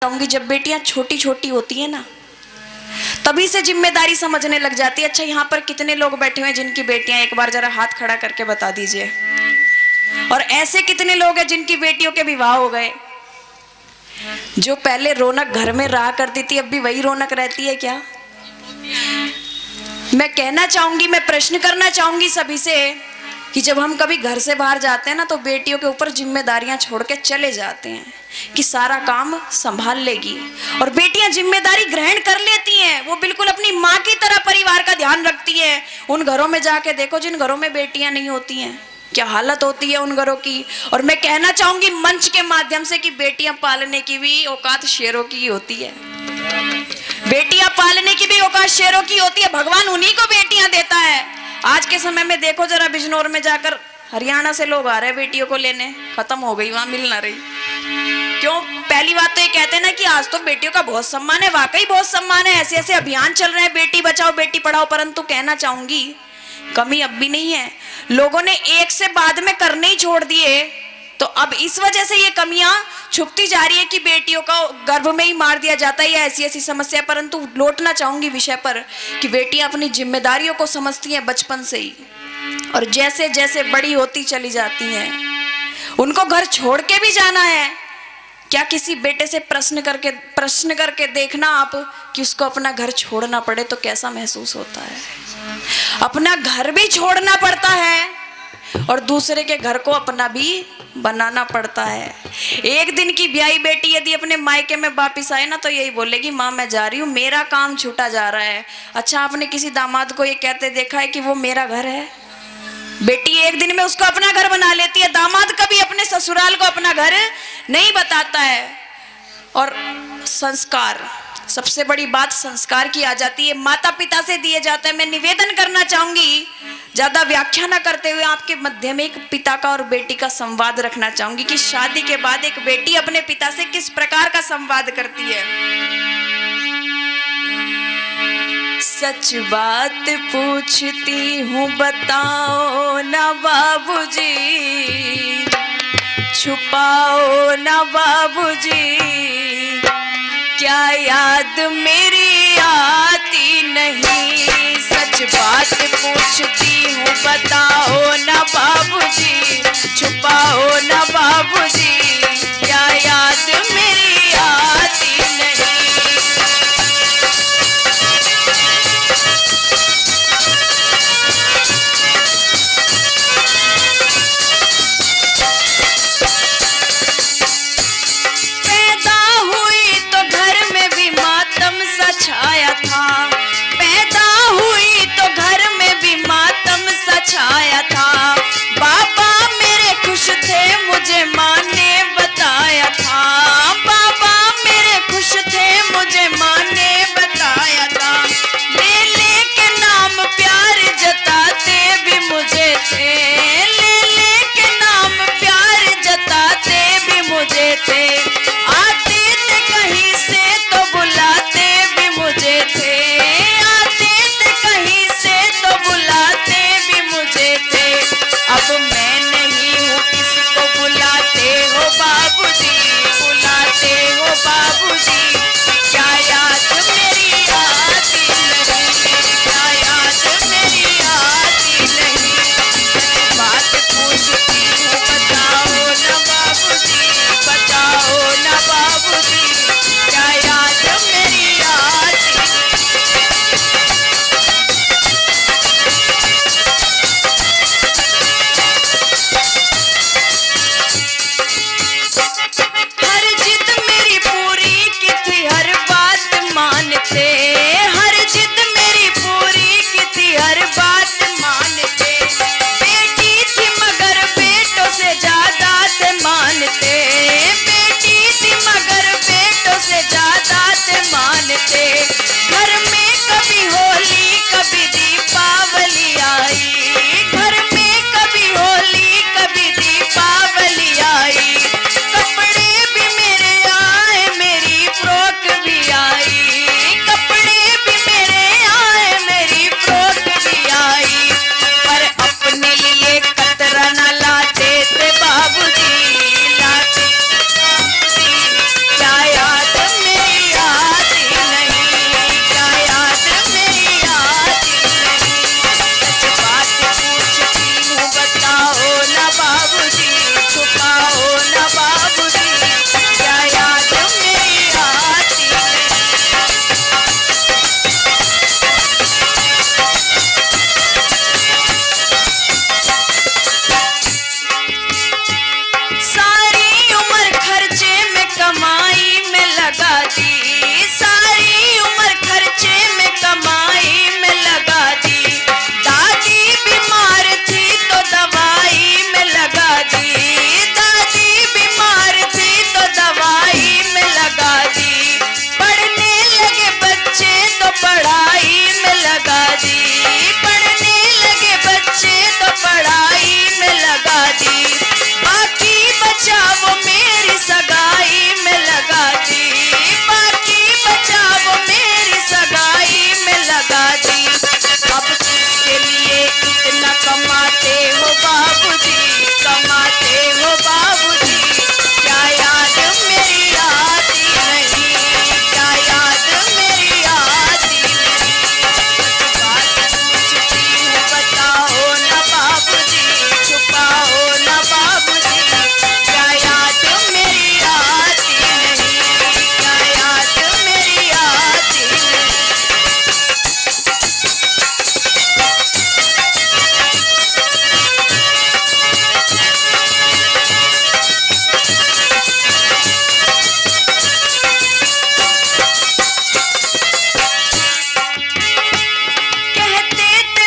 बताऊंगी, जब बेटियां छोटी छोटी होती है ना, तभी से जिम्मेदारी समझने लग जाती है। अच्छा, यहाँ पर कितने लोग बैठे हुए हैं जिनकी बेटियां, एक बार जरा हाथ खड़ा करके बता दीजिए। और ऐसे कितने लोग हैं जिनकी बेटियों के विवाह हो गए? जो पहले रौनक घर में रहा करती थी, अब भी वही रौनक रहती है क्या? मैं कहना चाहूंगी, मैं प्रश्न करना चाहूंगी सभी से कि जब हम कभी घर से बाहर जाते हैं ना, तो बेटियों के ऊपर जिम्मेदारियां छोड़ के चले जाते हैं कि सारा काम संभाल लेगी, और बेटियां जिम्मेदारी ग्रहण कर लेती हैं। वो बिल्कुल अपनी माँ की तरह परिवार का ध्यान रखती है। उन घरों में जाके देखो जिन घरों में बेटियां नहीं होती हैं, क्या हालत होती है उन घरों की। और मैं कहना चाहूंगी मंच के माध्यम से कि बेटियां पालने की भी औकात शेरों की होती है। बेटियां पालने की भी औकात शेरों की होती है। भगवान उन्हीं को बेटियां देता है। आज के समय में देखो जरा, बिजनौर में जाकर हरियाणा से लोग आ रहे हैं बेटियों को लेने, खत्म हो गई, वहां मिल ना रही। क्यों? पहली बात तो ये कहते हैं ना कि आज तो बेटियों का बहुत सम्मान है। वाकई बहुत सम्मान है, ऐसे ऐसे अभियान चल रहे हैं, बेटी बचाओ बेटी पढ़ाओ, परंतु कहना चाहूंगी कमी अब भी नहीं है। लोगों ने एक से बाद में करने ही छोड़ दिए, तो अब इस वजह से ये कमियां छुपती जा रही है कि बेटियों को गर्भ में ही मार दिया जाता है या ऐसी ऐसी समस्या। परंतु लौटना चाहूंगी विषय पर कि बेटियां अपनी जिम्मेदारियों को समझती हैं बचपन से ही, और जैसे जैसे बड़ी होती चली जाती हैं, उनको घर छोड़ के भी जाना है। क्या किसी बेटे से प्रश्न करके देखना आप कि उसको अपना घर छोड़ना पड़े तो कैसा महसूस होता है? अपना घर भी छोड़ना पड़ता है और दूसरे के घर को अपना भी बनाना पड़ता है। एक दिन की ब्याही बेटी यदि अपने मायके में वापिस आए ना, तो यही बोलेगी, माँ मैं जा रही हूँ, मेरा काम छूटा जा रहा है। अच्छा, आपने किसी दामाद को ये कहते देखा है कि वो मेरा घर है? बेटी एक दिन में उसको अपना घर बना लेती है। दामाद कभी अपने ससुराल को अपना घर नहीं बताता है। और संस्कार, सबसे बड़ी बात संस्कार की आ जाती है, माता पिता से दिए जाते हैं। मैं निवेदन करना चाहूंगी, ज्यादा व्याख्या न करते हुए आपके मध्य में एक पिता का और बेटी का संवाद रखना चाहूंगी कि शादी के बाद एक बेटी अपने पिता से किस प्रकार का संवाद करती है। सच बात पूछती हूँ बताओ ना बाबूजी, छुपाओ ना बाबूजी, क्या याद मेरी आती नहीं? सच बात पूछती हूँ बताओ ना बाबूजी, छुपाओ ना बाबूजी, क्या याद मेरी आती नहीं? छाया था, पैदा हुई तो घर में भी मातम सा छाया था। बाबा मेरे खुश थे मुझे मान बेटी